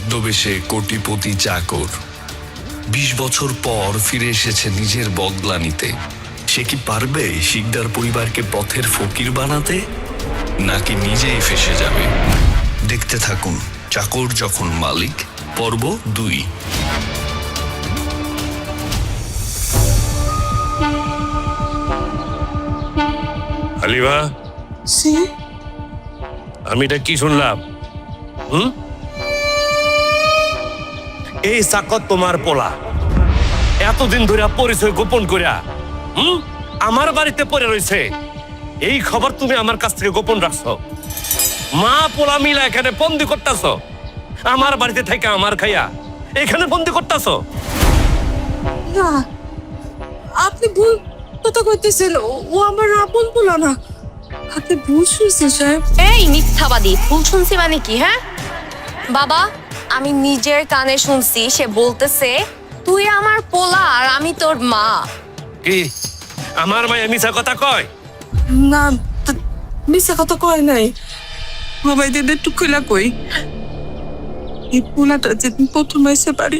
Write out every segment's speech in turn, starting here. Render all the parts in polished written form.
ছদ্মবেশে কোটিপতি চাকর ২০ বছর পর ফিরে এসেছে নিজের বদলা নিতে। সে কি পারবে শিকদার পরিবারকে পথের ফকির বানাতে, নাকি নিজেই ফেসে যাবে? দেখতে থাকুন চাকর যখন মালিক, পর্ব ২। হালিমা, আমি এটা কি শুনলাম? এই চাকর তোমার পোলা এতদিন ধরে পরিচয় গোপন করিয়া আমার বাড়িতে পড়ে রয়েছে, এই খবর তুমি আমার কাছ থেকে গোপন রাখছো। মা পোলা মিলা এখানে বন্দি করতেছ, আমার বাড়িতে থেকে আমার খাইয়া এখানে বন্দি করতেছ। না, আপনি ভুল কথা কইতেছেন। ও আমার আপন পোলা না। আপনি ভুল শুনছেন সাহেব। এই মিথ্যাবাদী, ভুল শুনছি মানে কি? হ্যাঁ বাবা, আমি নিজের কানে শুনছি, সে বলতেছে তুই আমার পোলা আর আমি তোর মা। কি আমার মায়ে মিছা কথা কয়? না, মিশা কথা কয় নাই। বাবা দিদি একটু খুলা কই, এই পোলাটা যেদিন প্রথম এসে পারি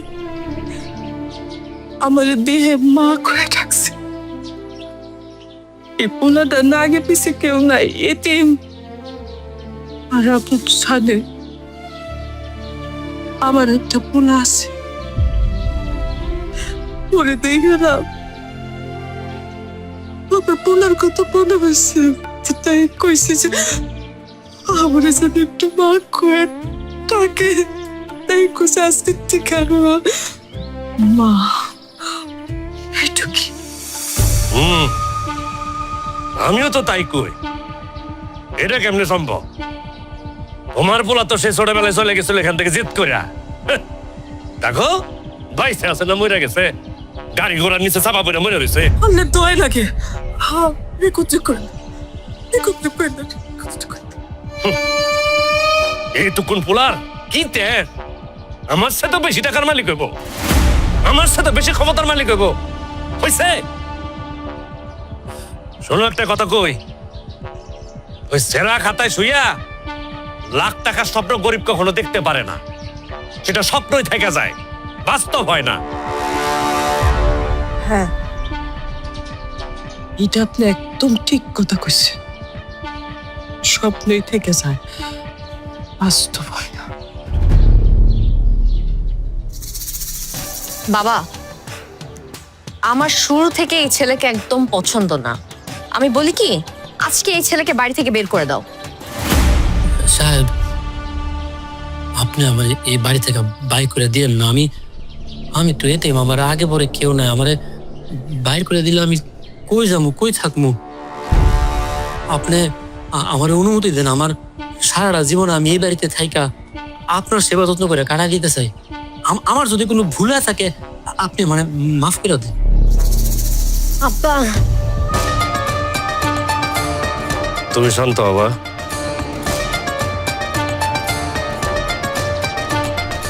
আমার দেহে মা করে ডাকছে। এই পোলাটা না আগে পিছে কেউ নাই, এতিম। আর আপনি তো জানেন আমার একটা পোলা আছে, পরে দেখে না আমার পোলার কথা মনে হয়েছে, তাই কইছে যে আমার যদি একটু মা করে তাকে, তাই কইছে আজকে থেকে মা। এটা কি? আমিও তো তাই কই, এটা কেমনে সম্ভব? তোমার পোলা তো সে ছোটবেলায় চলে গেছিল এখান থেকে জিদ করিয়া। দেখো বাইসে আছে না মরে গেছে, গাড়ি ঘোড়ার নিচে চাপা পড়ে মরে রয়েছে। আল্লাহ দোয়াই লাগে। হ্যাঁ, রেকর্ড করে এইটুকুন পোলার কি তের? আমার সাথে বেশি টাকার মালিক হইব, আমার সাথে বেশি ক্ষমতার মালিক হইব, হইছে? শোনো একটা কথা কই, ওই সেরা খাতায় শুইয়া লাখ টাকার স্বপ্ন গরিব কখনো দেখতে পারে না, সেটা স্বপ্নই থেকে যায়, বাস্তব হয় না। হ্যাঁ, এটা আপনি একদম ঠিক কথা কইছেন। স্বপ্নই থেকে যায়, বাস্তব হয় না। বাবা, আমার শুরু থেকে এই ছেলেকে একদম পছন্দ না। আমি বলি কি, আজকে এই ছেলেকে বাড়ি থেকে বের করে দাও। সাহেব, আপনি আমার এই বাড়ি থেকে বাইর করে দিলেন না। আমি তো এতে আমার আগে পরে কেউ নাই, আমারে বাইর করে দিলে আমি কই যাবো, কই থাকবো? আপনি আমার অনুমতি দেন, আমার সারাটা জীবন আমি এই বাড়িতে থাইকা আপনার সেবা যত্ন করে কাটা দিতে চাই। আমার যদি কোনো ভুল থাকে আপনি মানে মাফ করে দেন। আব্বা, তুমি শান্ত হবা,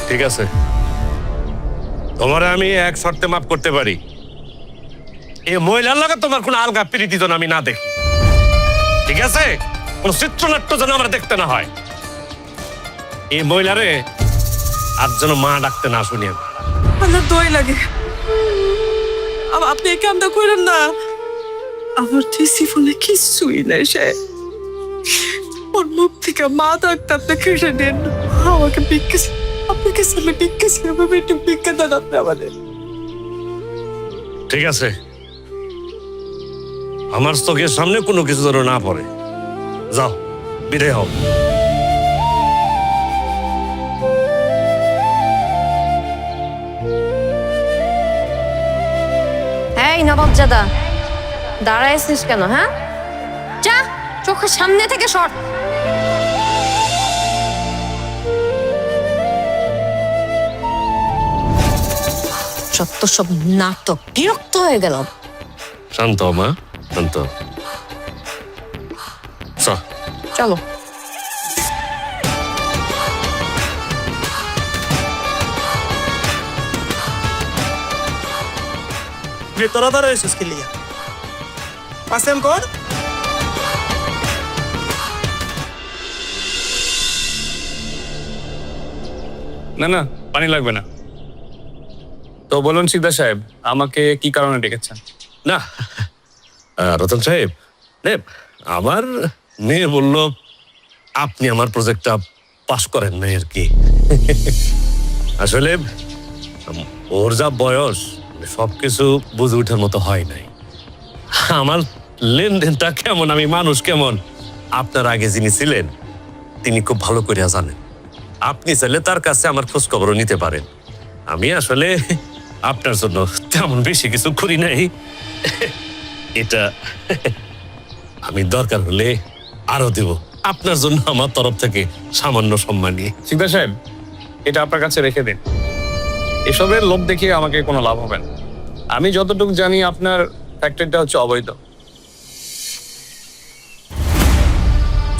ঠিক আছে? তোমারে আমি এক শর্তে মাফ করতে পারি, এই মহিলার লাগে তোমার কোনো আলগা প্রীতি যেন আমি না দেখি, ঠিক আছে? কোন চিত্রনাট্য যেন আমরা দেখতে না হয়। এই মহিলারে আর যেন মা ডাকতে না শুনি। আল্লাহ দোয়াই লাগে। আপনি এই কামটা করেন না। আমার জীবনে কিছুই নাই। সে ওর মুখ থেকে মা ডাকতে আপনি কেটে নেন। আমাকে ভিক্ষা, আপনার কাছে আমি ভিক্ষা ছিলাম, একটু ভিক্ষা দেন আপনি আমাদের। ঠিক আছে, আমার চোখের সামনে কোনো কিছু যেন না পড়ে। যাও, বিদায় হও। এই নবাবজাদা, দাঁড়াইছিস কেন? হ্যাঁ, যা, চোখের সামনে থেকে সর। যত সব নাটক, বিরক্ত হয়ে গেলাম। শান্ত হও মা, শান্ত। চলো। তোরা ধরে এসেছিস কি লিয়া? পাসেম কর। না না, পানি লাগবে না। তো বলুন সিকদার সাহেব, আমাকে কি কারণে ডেকেছেন? না রতন সাহেব, আমার মেয়ে বলল আপনি আমার প্রজেক্টটা পাস করেন নাই আর কি। আসলে ওর যা বয়স, সবকিছু বুঝে ওঠার মতো হয় নাই। আমার লেনদেনটা কেমন, আমি মানুষ কেমন, আপনার আগে যিনি ছিলেন তিনি খুব ভালো করে জানেন। আপনি চাইলে তার কাছে আমার খোঁজ খবরও নিতে পারেন। আমি আসলে আপনার জন্য তেমন বেশি কিছু করি নাই। এটা আমি দরকার হলে আরো দেব আপনার জন্য, আমার তরফ থেকে সামান্য সম্মানী। সিকদার সাহেব, এটা আপনার কাছে রেখে দিন। এসবের লোভ দেখিয়ে আমাকে কোনো লাভ হবে না। আমি যতটুকু জানি আপনার ফ্যাক্টরিটা হচ্ছে অবৈধ।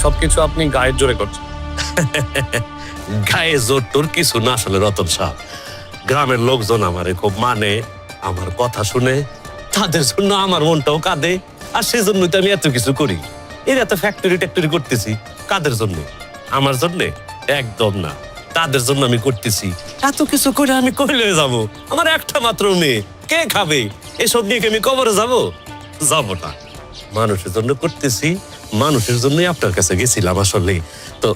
সবকিছু আপনি গায়ের জোরে করছেন। গায়ে জোর টোর কিছু না আসলে রতন সাহেব, গ্রামের লোকজন আমারে খুব মানে, আমার কথা শুনে, তাদের জন্য আমার মনটাও কাঁদে, আর সেই জন্যই তো আমি এত কিছু করি। এরা তো ফ্যাক্টরি করতেছি কাদের জন্য? আমার জন্য? একদম না, তাদের জন্য আমি করতেছি। এত কিছু করে আমি কইলে যাব? আমার একটা মাত্র মেয়ে, কে খাবে? এসব নিয়ে কি আমি কবরে যাব? যাব না। মানুষের জন্য করতেছি, মানুষের জন্যই আপনার কাছে গেছিলাম আসলে। তো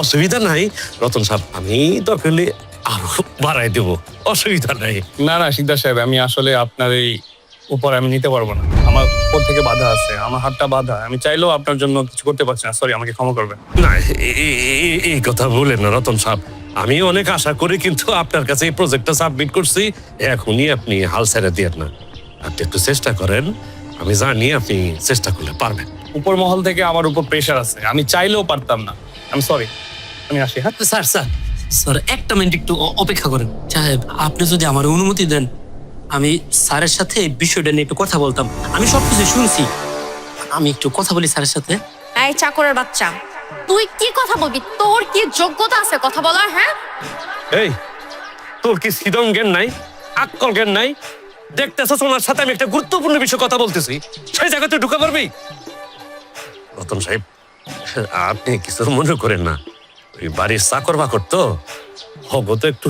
অসুবিধা নাই রতন সাহেব, আমি দরকার হলে আরো বাড়াই দেব, অসুবিধা নাই। না না সিকদার সাহেব, আমি আসলে আপনার এই উপর আমি নিতে পারবো না। আমার উপর থেকে বাধা আছে, আমার হাতটা বাধা। আমি চাইলেও আপনার জন্য কিছু করতে পারছি না। সরি, আমাকে ক্ষমা করবেন। না, এই কথা বলেন না রতন সাহেব। আমি অনেক আশা করি কিন্তু আপনার কাছে এই প্রজেক্টটা সাবমিট করছি, এখনই আপনি হাল ছেড়ে দিয়ে না। আপনি একটু চেষ্টা করেন, আমি জানি আপনি চেষ্টা করলে পারবেন। উপর মহল থেকে আমার উপর প্রেশার আছে, আমি চাইলেও পারতাম না। আমি সরি, আমি আসি। হ্যাঁ স্যার স্যার স্যার, একটা মিনিট একটু অপেক্ষা করেন। সাহেব, আপনি যদি আমার অনুমতি দেন, আমি স্যারের সাথে এই বিষয়টা নিয়ে একটু কথা বলতাম। আমি সবকিছু শুনছি, আমি একটু কথা বলি স্যারের সাথে। এই চাকরের বাচ্চা, তুই কি কথা বলবি? তোর কি যোগ্যতা আছে কথা বলার? হ্যাঁ, এই তোর কি সিদম জ্ঞান নাই, আক্কল জ্ঞান নাই? দেখতেছস ওনার সাথে আমি একটা গুরুত্বপূর্ণ বিষয় কথা বলতেছি, সেই জায়গায় তুই ঢুকে পারবি? রতন সাহেব, আপনি কিছু মনে করেন না, ওই বাড়ির চাকর বাকর তো হবো তো একটু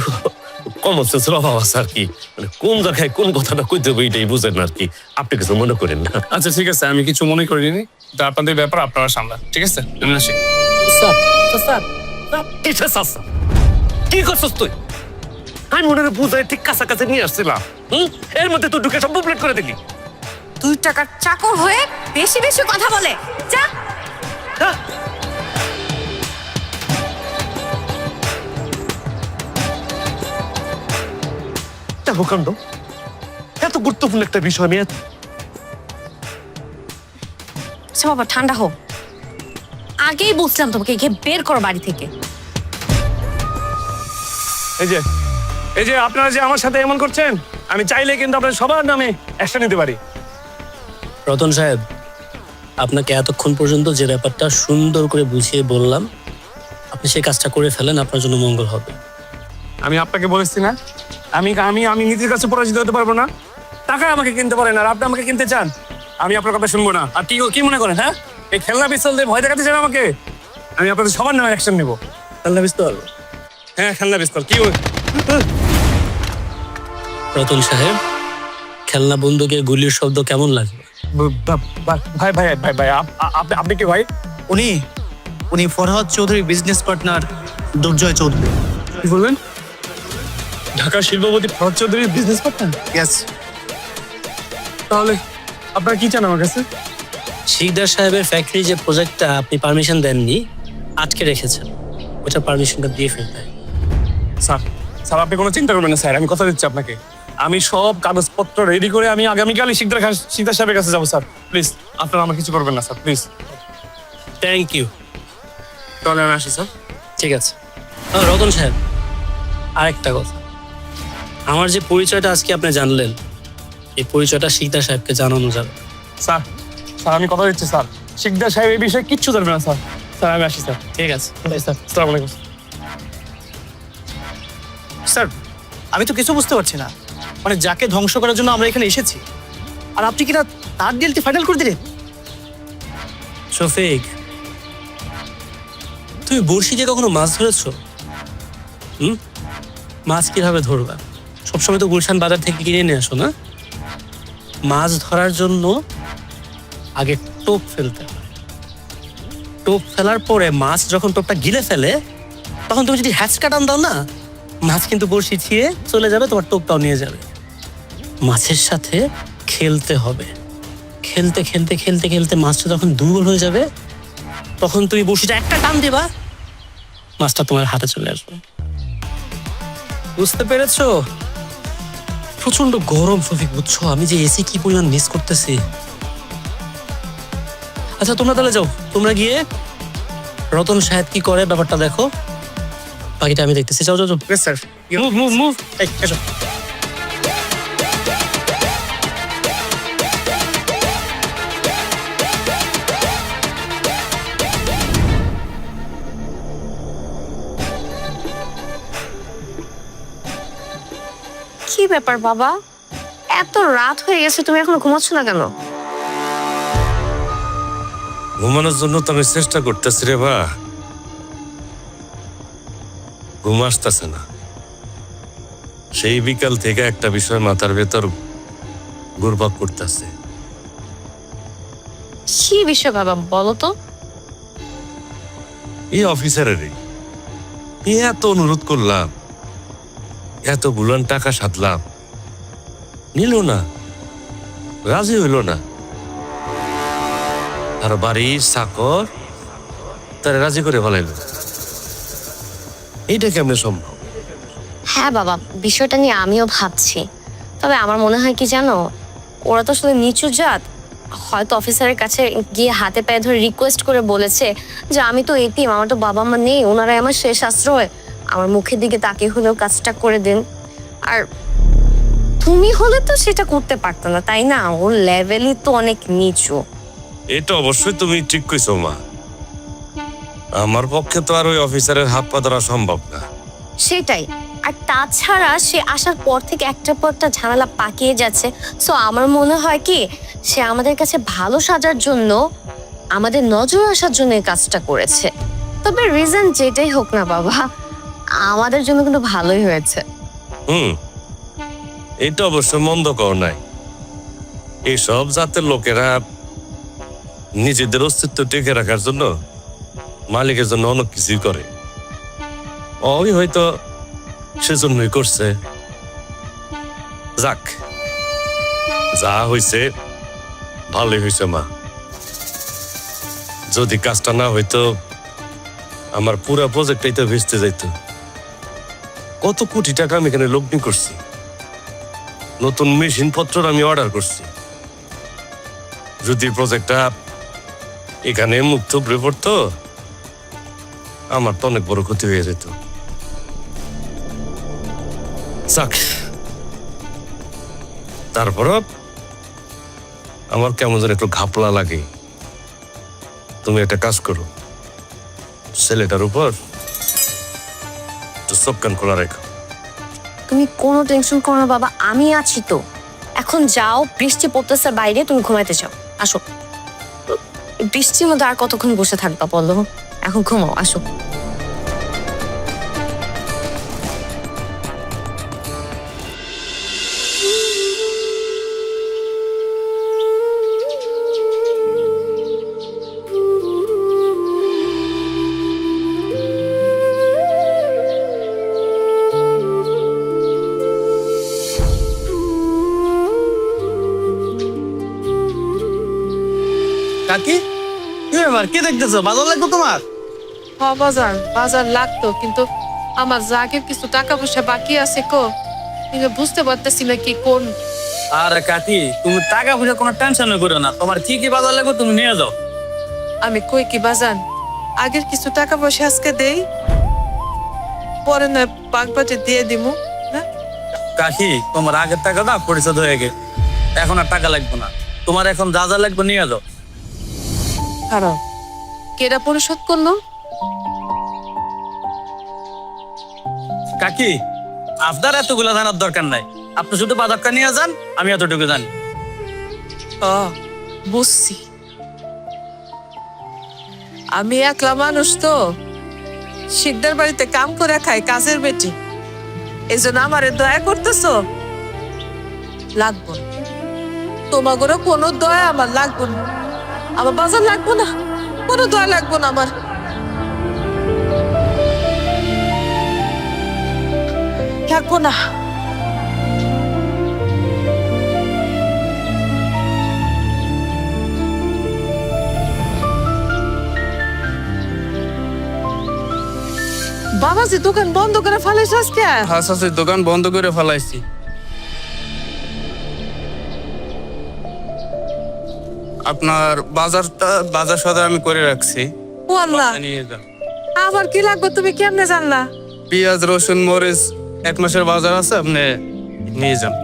কমন সেন্সের অভাব আছে আর কি। মানে কোন জায়গায় কোন কথাটা কইতে হবে এটাই বুঝেন না আর কি। আপনি কিছু মনে করেন না। আচ্ছা ঠিক আছে, আমি কিছু মনে করিনি। তো আপনাদের ব্যাপার আপনারা সামলান, ঠিক আছে? আমি আসি। স্যার স্যার এটা সাসা কি করছস তুই? আমি মনে হয় বুঝাই ঠিক কাছাকাছি নিয়ে আসছিলাম, এর মধ্যে তুই ঢুকে সব বুবলেট করে দিলি। 2 টাকার চাকর হয়ে বেশি বেশি কথা বলে। যা। হ্যাঁ? দেখো কাণ্ড, এত গুরুত্বপূর্ণ একটা বিষয় আমি আচ্ছা বাবা, ঠান্ডা হোক। আগেই বলছিলাম তোমাকে গিয়ে বের করো বাড়ি থেকে। এই যে আপনারা যে আমার সাথে এমন করছেন, আমি চাইলে কিন্তু আপনার সবার নামে অ্যাকশন নিতে পারি। রতন সাহেব, আপনাকে এতক্ষণ পর্যন্ত যে ব্যাপারটা সুন্দর করে বুঝিয়ে বললাম, আপনি সেই কাজটা করে ফেলেন, আপনার জন্য মঙ্গল হবে। আমি আপনাকে বলেছি না, আমি আমি আমি নিজের কাছে পরাজিত হতে পারবো না। টাকা আমাকে কিনতে পারেন, আর আপনি আমাকে কিনতে চান। আমি আপনার কথা শুনবো না। আর কি মনে করেন? হ্যাঁ, এই খেলনা পিস্তল দিয়ে ভয় দেখাতে চান আমাকে? আমি আপনাদের সবার নামে অ্যাকশন নেবো। খেলনা পিস্তল? হ্যাঁ, খেলনা পিস্তল। কি রতন সাহেব, খেলনা বন্দুকের গুলির শব্দ কেমন লাগবে? ভাই ভাই ভাই ভাই, আপনি কি ভাই? উনি ফরহাদ চৌধুরী বিজনেস পার্টনার দুর্জয় চৌধুরী। কি বলবেন? ঢাকা শিল্পপতি ফরহাদ চৌধুরীর বিজনেস পার্টনার? ইয়েস। তাহলে আপনারা কি চান আমার কাছে? শিকদার সাহেবের ফ্যাক্টরি যে প্রজেক্টটা আপনি পারমিশন দেননি, আটকে রেখেছেন, ওটা পারমিশনটা দিয়ে ফেলতে। স্যার স্যার, আপনি কোনো চিন্তা করবেন না স্যার, আমি কথা দিচ্ছি আপনাকে। আমি সব কাগজপত্র রেডি করে আমি আগামীকালই শিকদার সাহেবের কাছে যাবো স্যার। প্লিজ আপনারা আমার কিছু করবেন না স্যার, প্লিজ। Thank you. তাহলে আমি আসি স্যার। ঠিক আছে। রতন সাহেব, আরেকটা কথা, আমার যে পরিচয়টা আজকে আপনি জানলেন, এই পরিচয়টা শিকদার সাহেবকে জানানো যাবে। স্যার স্যার, আমি কথা দিচ্ছি স্যার, শিকদার সাহেব এই বিষয়ে কিচ্ছু জানবে না স্যার। স্যার আমি আসি স্যার। ঠিক আছে স্যার, আসসালামু আলাইকুম। স্যার, আমি তো কিছু বুঝতে পারছি না। মানে যাকে ধ্বংস করার জন্য আমরা এখানে এসেছি, আর আপনি কিনা তার ডিলটি ফাইনাল করে দিলেন। শফিক, তুমি বড়শি দিয়ে কখনো মাছ ধরেছো? মাছ কিভাবে ধরবা? সবসময় তো গুলশান বাজার থেকে কিনে নিয়ে আসো না? মাছ ধরার জন্য আগে টোপ ফেলতে হয়। টোপ ফেলার পরে মাছ যখন টোপটা গিলে ফেলে, তখন তুমি যদি হ্যাচকা টান দাও না, মাছ কিন্তু বড়শি ছিঁড়ে চলে যাবে, তোমার টোপটাও নিয়ে যাবে। মাছের সাথে খেলতে হবে। খেলতে খেলতে খেলতে খেলতে মাছটা যখন দুর্বল হয়ে যাবে, তখন তুমি বড়শিটা একটা টান দেবা, মাছটা তোমার হাতে চলে আসবে। বুঝতে পেরেছো? প্রচন্ড গরম শফিক, বুঝছো? আমি যে এসি কি পরিমাণ মিস করতেছি। আচ্ছা তোমরা তাহলে যাও, তোমরা গিয়ে রতন সাহেব কি করে ব্যাপারটা দেখো, বাকিটা আমি দেখতেছি। যাও যাও যাও, স্যার। Move move move. এসো। কি ব্যাপার বাবা, এত রাত হয়ে গেছে, তুমি এখনো ঘুমাচ্ছ না কেন? ঘুমানোর জন্য তো আমি চেষ্টা করতেছি রে বা, ঘুম আসতেছে না। সেই বিকাল থেকে একটা বিষয় মাথার ভেতর ঘুরপাক করতেছে। কি বিষয় বাবা, বলো তো। এই অফিসারেরই এত অনুরোধ করলাম, এত বুলান টাকা সাধলাম, নিল না, রাজি হইল না। আর বাড়ির চাকর তারা রাজি করে ফেলাইল। এইটা কেমনে সম্ভব? হ্যাঁ বাবা, বিষয়টা নিয়ে আমিও ভাবছি। তবে আমার মনে হয় কি জানো, ওরা তো আসলে নিচু জাত। হয়তো অফিসারের কাছে গিয়ে হাতে পায়ে ধরে রিকোয়েস্ট করে বলেছে যে আমি তো এতিম, আমার তো বাবা মা নেই, ওনারাই আমার শেষ আশ্রয়, আমার মুখের দিকে তাকিয়ে হলেও কাজটা করে দেন। আর তুমি হলে তো সেটা করতে পারতো না, তাই না? ওর লেভেলই তো অনেক নিচু। এটা অবশ্যই তুমি ঠিক কইছো মা। আমার পক্ষে তো আর ওই অফিসারের হাত পা ধরা সম্ভব না। সেটাই। আর তাছাড়া সে আসার পর থেকে একটার পর একটা ঝামেলা পাকিয়ে যাচ্ছে। সো আমার মনে হয় কি, সে আমাদের কাছে ভালো সাজার জন্য, আমাদের নজর আসার জন্য এই কাজটা করেছে। তবে রিজন যেটাই হোক না বাবা, আমাদের জন্য কিন্তু ভালোই হয়েছে। এটা অবশ্য মন্দ কর নাই। এইসব জাতের লোকেরা নিজেদের অস্তিত্ব টিকে রাখার জন্য মালিকের জন্য অনেক কিছুই করে। ওই হয়তো সেজন্যই করছে। যাক, যা হইছে ভালোই হয়েছে মা। যদি কাজটা না হইতো, আমার পুরা প্রজেক্টটাই তো ভেস্তে যাইতো। কত কোটি টাকা আমি এখানে লগ্নি করছি, নতুন মেশিন পত্র আমি অর্ডার করছি। যদি প্রজেক্টটা এখানে মুখ থুবড়ে পড়তো, আমার তো অনেক বড় ক্ষতি হয়ে যেত। যাক, তারপরও আমার কেমন যেন একটু ঘাপলা লাগে। তুমি একটা কাজ করো, ছেলেটার উপর একটু চোখ কান খোলা রেখো। তুমি কোনো টেনশন করো না বাবা, আমি আছি তো। এখন যাও, বৃষ্টি পড়তেছে বাইরে, তুমি ঘুমাইতে যাও। আসো। বৃষ্টির মধ্যে আর কতক্ষণ বসে থাকবা বলো? এখন ঘুমাও, আসো। কাকি, কি ব্যাপার? কে দেখতেছো? বাজার লাগবে তোমার? বাজার বাজার লাগতো, কিন্তু আমার জাগের কিছু টাকা পয়সা বাকি আছে কো, কিন্তু বুঝতে পারতেছি না কি কোন। আরে কাকি, তুমি টাকা পয়সা কোনো টেনশন করো না, তোমার কি কি বাজার লাগবে তুমি নিয়ে যাও। আমি কই কি বাজান, আগের কিছু টাকা পয়সা আজকে দেই, পরে না বাগবাটে দিয়ে দিমু। হ্যাঁ কাকি, তোমার আগের টাকাটা পরিশোধ হয়ে গেছে, এখন আর টাকা লাগবে না। তোমার এখন যা যা লাগবে নিয়ে যাও। খারাপ, কেডা পরিশোধ করলো? কাকি, আপনার এতগুলো জানার দরকার নাই, আপনি শুধু বাজারটা নিয়ে যান, আমি এতটুকু জানি। বুঝছি, আমি একলা মানুষ তো, শিকদার বাড়িতে কাম করে খাই, কাজের বেটি। এই জন্য আমারে দয়া করতেছো? লাগবো না, তোমাগরও কোনো দয়া আমার লাগবো না। আমার বাজার লাগবো না, কোনো দয়া লাগবো না আমার। লাগবো না। বাবা যে দোকান বন্ধ করে ফেলেছ আজকে? হ্যাঁ চাচি, দোকান বন্ধ করে ফেলাইছি। আপনার বাজার সদাই আমি করে রাখছি, ও আল্লাহ, নিয়ে যান। আবার কি লাগবে তুমি কেমনে জানলা? পেঁয়াজ, রসুন, মরিচ 1 মাসের বাজার আছে, আপনি নিয়ে যান।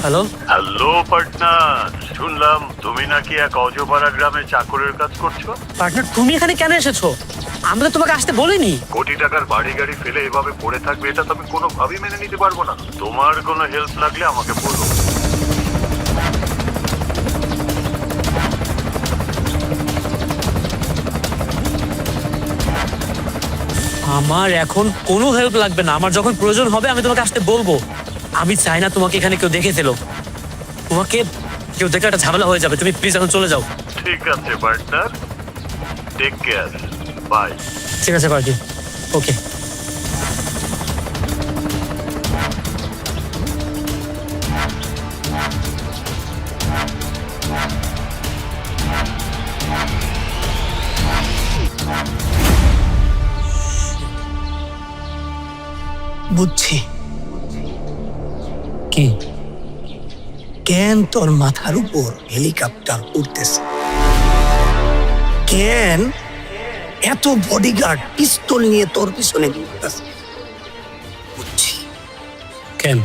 হ্যালো, হ্যালো পার্টনার, শুনলাম তুমি নাকি এক অজপাড়া গ্রামে চাকরের কাজ করছো। পার্টনার তুমি এখানে কেন এসেছো? আমরা তো তোমাকে আসতে বলিনি। কোটি টাকার বাড়ি গাড়ি ফেলে এভাবে পড়ে থাকবে, এটা তো আমি কোনোভাবেই মেনে নিতে পারবো না। তোমার কোনো হেল্প লাগলে আমাকে বলো। আমার এখন কোনো হেল্প লাগবে না। আমার যখন প্রয়োজন হবে আমি তোমাকে আসতে বলবো। আমি চাই না তোমাকে এখানে কেউ দেখে ফেলো। তোমাকে কেউ দেখে একটা ঝামেলা হয়ে যাবে। তুমি প্লিজ এখন চলে যাও। ঠিক আছে পার্টনার, টেক কেয়ার, বাই। ঠিক আছে পার্টি, ওকে। বুঝছি কি? কেন তোর মাথার উপর হেলিকপ্টার উঠতেছে, কেন এত বডিগার্ড পিস্তল নিয়ে তোর পিছনে ঘুরতেছে। বুঝছি কেন?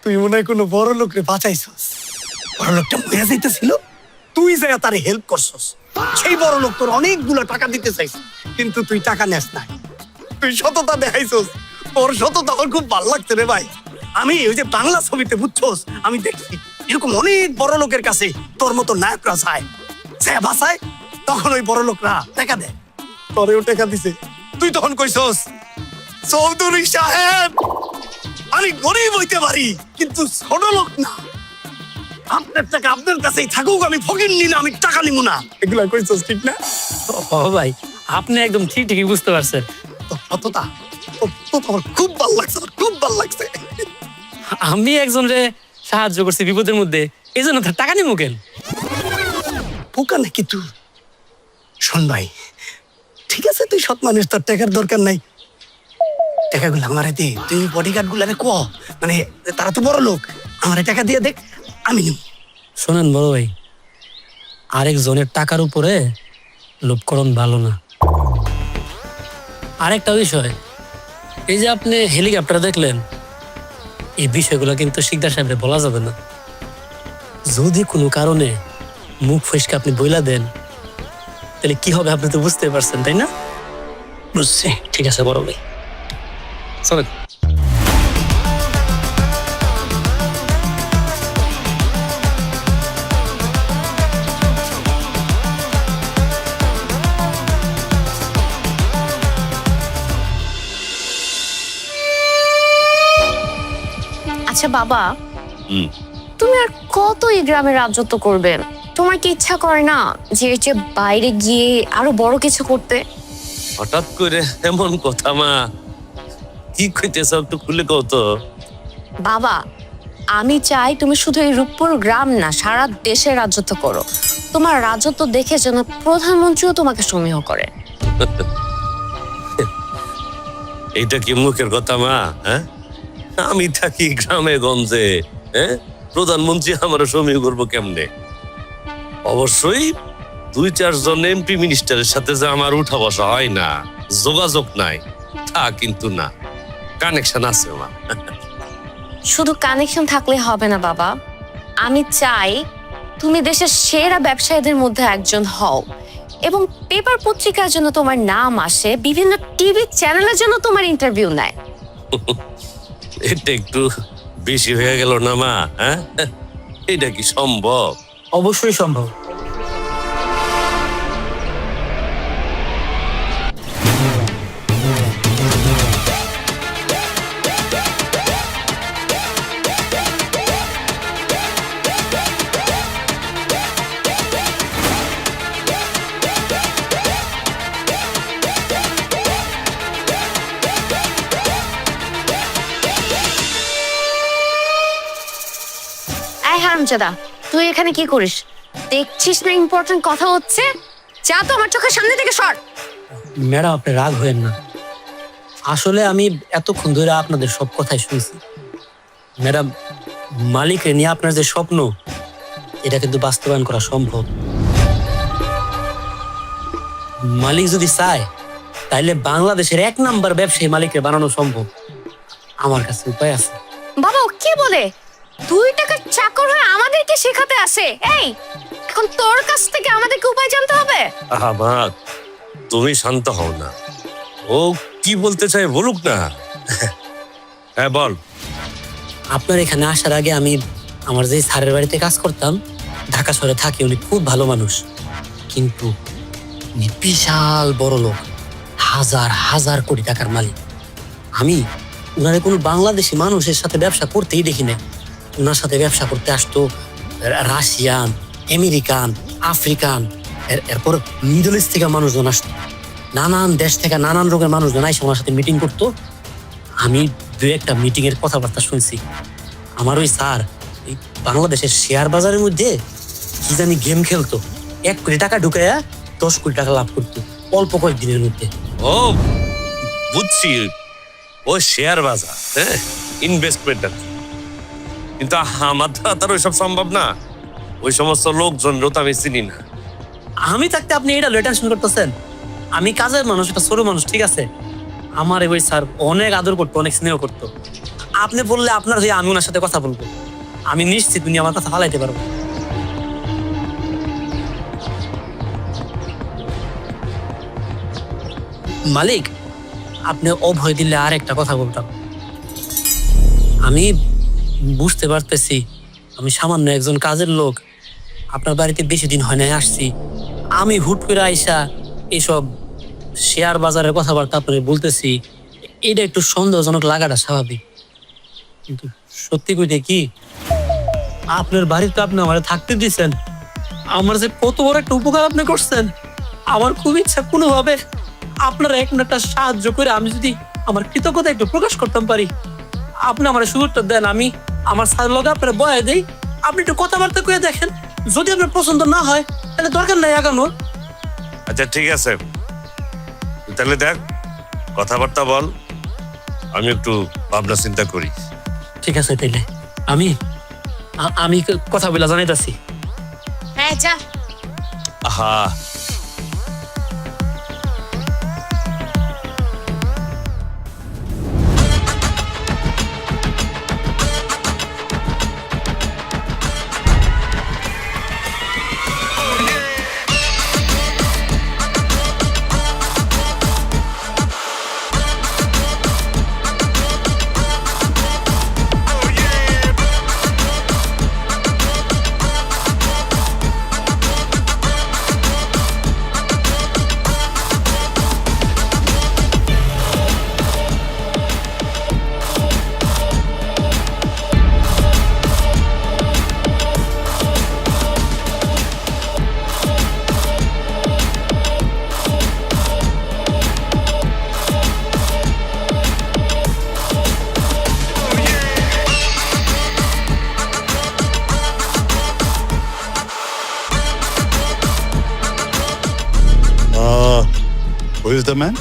তুই মনে হয় কোনো বড় লোকরে বাঁচাইছস। বড় লোকটা মরে যাইতেছিল, তুই যাই তারে হেল্প করছস। সেই বড় লোক তোর অনেকগুলো টাকা দিতে চাইছ, কিন্তু তুই টাকা নেস না। তুই সততা দেখাইছস। তোর সততা আমার খুব ভালো লাগছে রে ভাই। আমি ওই যে বাংলা ছবিতে বুঝছস, আমি দেখছি এরকম অনেক বড় লোকের কাছে তোর মতো নায়করা যায়, সে বাসায়, তখন ওই বড় লোকরা টাকা দেয়। তোরেও টাকা দিছে, তুই তখন কইছস, চৌধুরী সাহেব আমি গরিব হইতে পারি কিন্তু ছোট লোক না, আপনার টাকা আপনার কাছেই থাকুক, আমি ফকির নিলে আমি টাকা নিব না। এগুলা কইছস ঠিক না? ও ভাই, আপনি একদম ঠিকই বুঝতে পারছেন। তোর সততা আমার খুব ভালো লাগছে, আমার খুব ভালো লাগছে। আমি একজনরে সাহায্য করছি বিপদের মধ্যে, এই জন্য তার টাকা নিবো কেন? পোকা নাকি তুই? শোন ভাই, ঠিক আছে তুই সৎ মানুষ, তোর টাকার দরকার নাই, টাকাগুলো আমারে দে। তুই বডিগার্ড গুলারে ক, মানে তারা তো বড় লোক, আমারে টাকা দিয়ে দেখ, আমি নিব। শোনেন বড় ভাই, আরেকজনের টাকার উপরে লোভ করণ ভালো না। আরেকটা বিষয়, এই যে আপনি হেলিকপ্টার দেখলেন, এই বিষয়গুলো কিন্তু শিকদার সাহেবরে বলা যাবে না। যদি কোনো কারণে মুখ ফসকে আপনি বইলা দেন, তাহলে কি হবে আপনি তো বুঝতে পারছেন, তাই না? বুঝছি। ঠিক আছে বড় ভাই, চলেন। আচ্ছা বাবা, তুমি আর কত এই গ্রামে রাজত্ব করবে? তোমার কি ইচ্ছা করে না যে এর চেয়ে বাইরে গিয়ে আরো বড় কিছু করতে? হঠাৎ করে এমন কথা মা, কি কইতেছ একটু খুলে কও তো। বাবা, আমি চাই তুমি শুধু এই রূপপুর গ্রাম না, সারা দেশে রাজত্ব করো। তোমার রাজত্ব দেখে যেন প্রধানমন্ত্রীও তোমাকে সমীহ করে। এইটা কি মুখের কথা মা? হ্যাঁ, আমি থাকি গ্রামে গঞ্জে, হ্যাঁ, প্রধানমন্ত্রী আমার সমীহ করবো কেমনে? অবশ্যই 2-4 জন এমপি মিনিস্টারের সাথে যে আমার উঠা বসা হয় না, যোগাযোগ নাই তা কিন্তু না, কানেকশন আছে মা। শুধু কানেকশন থাকলে হবে না বাবা, আমি চাই তুমি দেশের সেরা ব্যবসায়ীদের মধ্যে একজন হও এবং পেপার পত্রিকার জন্য তোমার নাম আসে, বিভিন্ন টিভি চ্যানেলের জন্য তোমার ইন্টারভিউ নেয়। এটা একটু বেশি হয়ে গেল না মা? হ্যাঁ, এটা কি সম্ভব? অবশ্যই সম্ভব। এই হারামজাদা, তুই এখানে কি করিস? দেখছিস না ইম্পর্টেন্ট কথা হচ্ছে? যা তো আমার চোখের সামনে থেকে সর। ম্যাডাম, আপনি রাগ হয়েন না। আসলে আমি এতক্ষণ ধরে আপনাদের সব কথাই শুনছি। ম্যাডাম, মালিককে নিয়ে আপনার যে স্বপ্ন, এটা কিন্তু বাস্তবায়ন করা সম্ভব। মালিক যদি চায় তাইলে বাংলাদেশের 1 নাম্বার ব্যবসায়ী মালিককে বানানো সম্ভব। আমার কাছে উপায় আছে। বাবা, ও কি বলে? 2 টাকার চাকর হয়ে আমাদেরকে শেখাতে আসে? এই, এখন তোর কাছ থেকে আমাদেরকে উপায় জানতে হবে? আহা মা, তুমি শান্ত হও না, ও কি বলতে চাই বলুক না। হ্যাঁ বল। আপনার এখানে আসার আগে আমি আমার যে স্যারের বাড়িতে কাজ করতাম, ঢাকা শহরে থাকি, উনি খুব ভালো মানুষ, কিন্তু উনি বিশাল বড় লোক, হাজার হাজার কোটি টাকার মালিক। আমি উনারে কোনো বাংলাদেশি মানুষের সাথে ব্যবসা করতেই দেখি না। উনার সাথে ব্যবসা করতে আসতো রাশিয়ান, আমেরিকান, আফ্রিকান, এরপর মিডল ইস্ট থেকে মানুষজন আসতো। নানান দেশ থেকে নানান রোগের মানুষজন এসে ওনার সাথে মিটিং করতো। আমি 2-1টা মিটিং এর কথাবার্তা শুনছি। আমার ওই স্যার এই বাংলাদেশের শেয়ার বাজারের মধ্যে কি জানি গেম খেলতো, 1 কোটি টাকা ঢুকাইয়া 10 কোটি টাকা লাভ করতো অল্প কয়েকদিনের মধ্যে। ও বুঝছি, ও শেয়ার বাজার, হ্যাঁ, ইনভেস্টমেন্ট। কিন্তু আমার দ্বারা তার ওইসব সম্ভব না, ওই সমস্ত লোকজনও তো আমি চিনি না। আমি থাকতে আপনি এটা টেনশন করতেছেন? আমি কাজের মানুষ, একটা ছোট মানুষ, ঠিক আছে? আমার ওই স্যার অনেক আদর করতো, অনেক স্নেহ করতো। আপনি বললে আপনার হয়ে আমি ওনার সাথে কথা বলবো। আমি নিশ্চিত উনি আমার কথা ফালাইতে পারবো। মালিক, আপনি অভয় দিলে আর একটা কথা বলতাম। আমি বুঝতে পারতেছি আমি সামান্য একজন কাজের লোক, আপনার বাড়িতে বেশি দিন হয় নাই আসছি। আমি হুট করে আইসা এসব শেয়ার বাজারের কথাবার্তা আপনাকে বলতেছি, এটা একটু সন্দেহজনক লাগাটা স্বাভাবিক। কিন্তু সত্যি কইতে কি, আপনার বাড়িতে আপনি আমার থাকতে দিচ্ছেন, আমার যে কত বড় একটা উপকার আপনি করছেন। আমার খুব ইচ্ছা কোনোভাবে আপনার একটা সাহায্য করে আমি যদি আমার কৃতজ্ঞতা একটু প্রকাশ করতাম পারি। আপনি আমার সুযোগটা দেন, আমি আমার স্যার লগে আপনার বয়ে দেই, আপনি একটু কথাবার্তা করে দেখেন। যদি আপনার পছন্দ না হয় তাহলে দরকার নাই আগানোর। আচ্ছা ঠিক আছে, তাহলে দেখ, কথাবার্তা বল, আমি একটু ভাবনা চিন্তা করি। ঠিক আছে, তাইলে আমি কথা বলে জানাইতাছি। হ্যাঁ, যা। আহা, who is the man?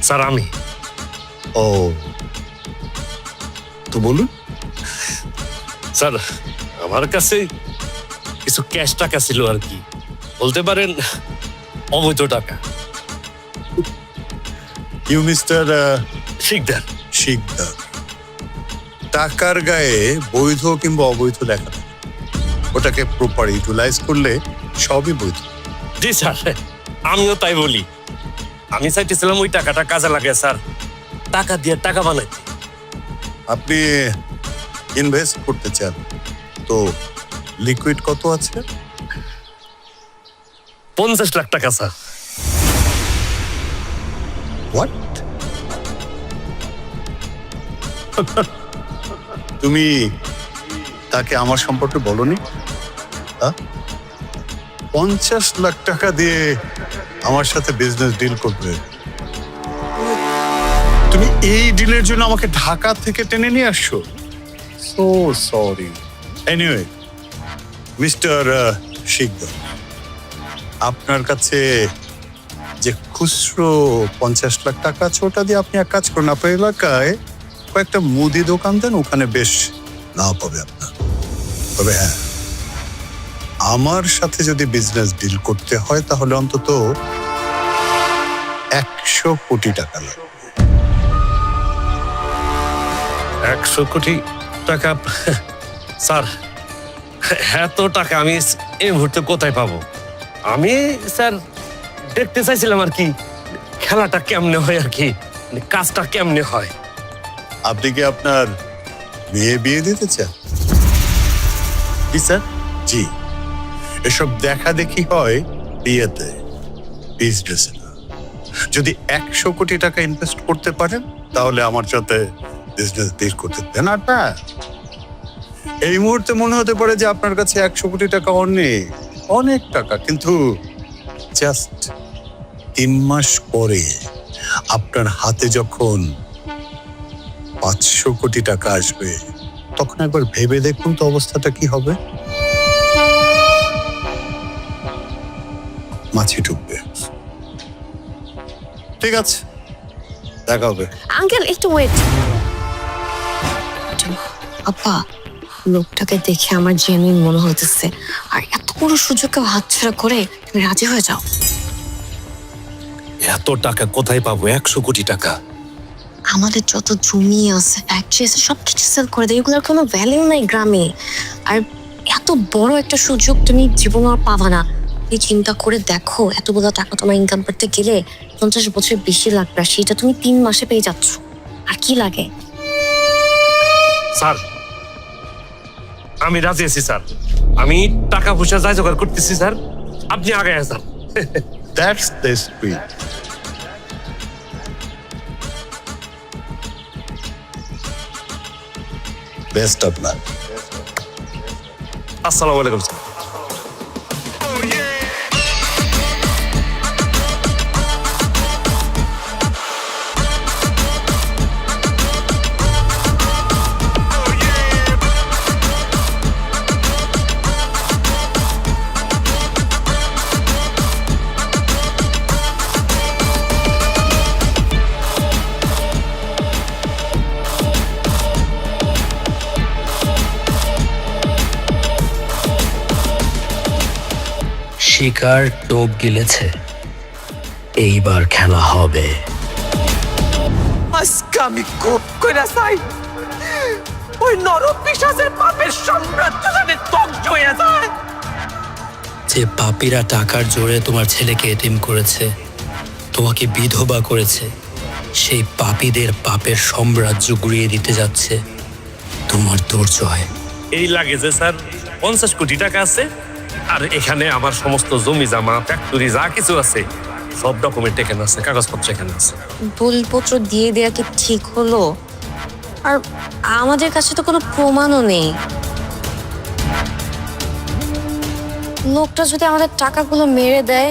Sir আমি ও, তো বলুন। স্যার আমার কাছে কিছু ক্যাশ টাকা ছিল আর কি, বলতে পারেন অবৈধ টাকা। You mister Sikdar. শিকদার, টাকার গায়ে বৈধ কিংবা অবৈধ লেখা থাকে, ওটাকে প্রপার ইউটিলাইজ করলে সবই বৈধ। জি স্যার, আমিও তাই বলি। আমি চাইতেছিলাম ওই টাকাটা কাজে লাগে স্যার, টাকা দিয়ে টাকা বানাইতে। আপনি ইনভেস্ট করতে চান তো লিকুইড কত আছে? 50 লাখ টাকা স্যার। হোয়াট? তুমি তাকে আমার সম্পর্কে বলনি? 50 লাখ টাকা দিয়ে আমার সাথে বিজনেস ডিল করবে? তুমি এই ডিলের জন্য আমাকে ঢাকা থেকে টেনে নিয়ে আসছো? So sorry. Anyway, mister Sikdar, আপনার কাছে যে খুচরো 50 লাখ টাকা আছে, ওটা দিয়ে আপনি এক কাজ করুন, আপনার এলাকায় কয়েকটা মুদি দোকান দেন, ওখানে বেশ লাভ হবে আপনার। তবে হ্যাঁ, আমার সাথে যদি বিজনেস ডিল করতে হয় তাহলে অন্তত 100 কোটি টাকা লাগবে। 100 কোটি টাকা? স্যার এত টাকা আমি এই মুহূর্তে কোথায় পাবো? আমি স্যার দেখতে চাইছিলাম আর কি খেলাটা কেমনে হয় আর কি, মানে কাজটা কেমনে হয়। আপনি কি আপনার মেয়ে বিয়ে দিতে চান? জি স্যার। জি, এসব দেখা দেখি হয় বিয়েতে, বিজনেসে না। যদি 100 কোটি টাকা ইনভেস্ট করতে পারেন তাহলে আমার সাথে বিজনেস ডিল করতে দেন। আর না, এই মুহূর্তে মনে হতে পারে যে আপনার কাছে 100 কোটি টাকা অনেক অনেক টাকা, কিন্তু জাস্ট 3 মাস পরে আপনার হাতে যখন 500 কোটি টাকা আসবে, তখন একবার ভেবে দেখুন তো অবস্থাটা কি হবে। মাছি ঢুকবে। ঠিক আছে, দেখা হবে। আঙ্কেল একটু ওয়েট। আপা, লোকটাকে দেখে আমার জেনুইন মনে হইতেছে, আর এত বড় সুযোগকে হাতছাড়া করে তুমি রাজি হয়ে যাও। এত টাকা কোথায় পাবো? 100 কোটি টাকা? আমাদের যত জমি আছে, ফ্যাক্টরি আছে, সবকিছু সেল করে দেয়, এগুলোর কোনো ভ্যালিউ নাই গ্রামে। আর এত বড় একটা সুযোগ তুমি জীবন আর পাবা না। তুমি চিন্তা করে দেখো, এতগুলো টাকা তোমার ইনকাম করতে গেলে 50 বছর বেশি লাগবে, আর সেটা তুমি 3 মাসে পেয়ে যাচ্ছ। আর কি লাগে? স্যার আমি রাজি আছি স্যার, আমি টাকা পয়সা যাই জোগাড় করতেছি স্যার, আপনি আগে আসেন। That's the spirit. Best of luck. আসসালামু আলাইকুম স্যার। শিকার টোপ গিলেছে, এইবার খেলা হবে। আজকে আমি খুব করে চাই ওই নরক পিশাচের পাপের সাম্রাজ্য যেন ধ্বংস হয়ে যায়। যে পাপীরা টাকার জোরে তোমার ছেলেকে এতিম করেছে, তোমাকে বিধবা করেছে, সেই পাপীদের পাপের সাম্রাজ্য গুড়িয়ে দিতে যাচ্ছে তোমার দুর্জয়। এই লাগে যে স্যার 50 কোটি টাকা আছে, আর এখানে আমার সমস্ত জমি জামা ফ্যাক্টরি যা কিছু আছে সব ডকুমেন্ট এখানে আছে, কাগজপত্র এখানে আছে। দলিলপত্র দিয়ে দেয়া কি ঠিক হলো? আর আমাদের কাছে তো কোনো প্রমাণও নেই। লোকটা যদি আমাদের টাকাগুলো মেরে দেয়,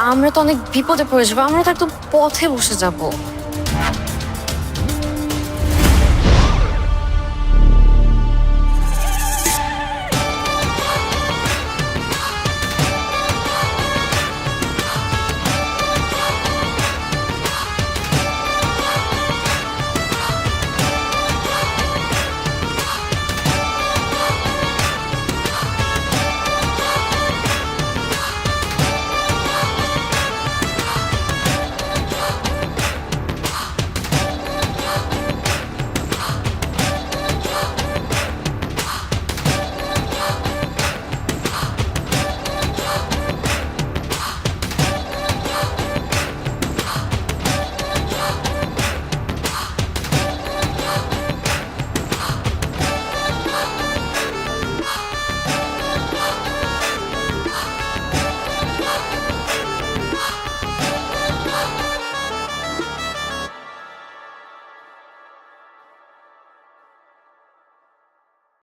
আমরা তো অনেক বিপদে পড়ে যাবো, আমরা তো একদম পথে বসে যাব।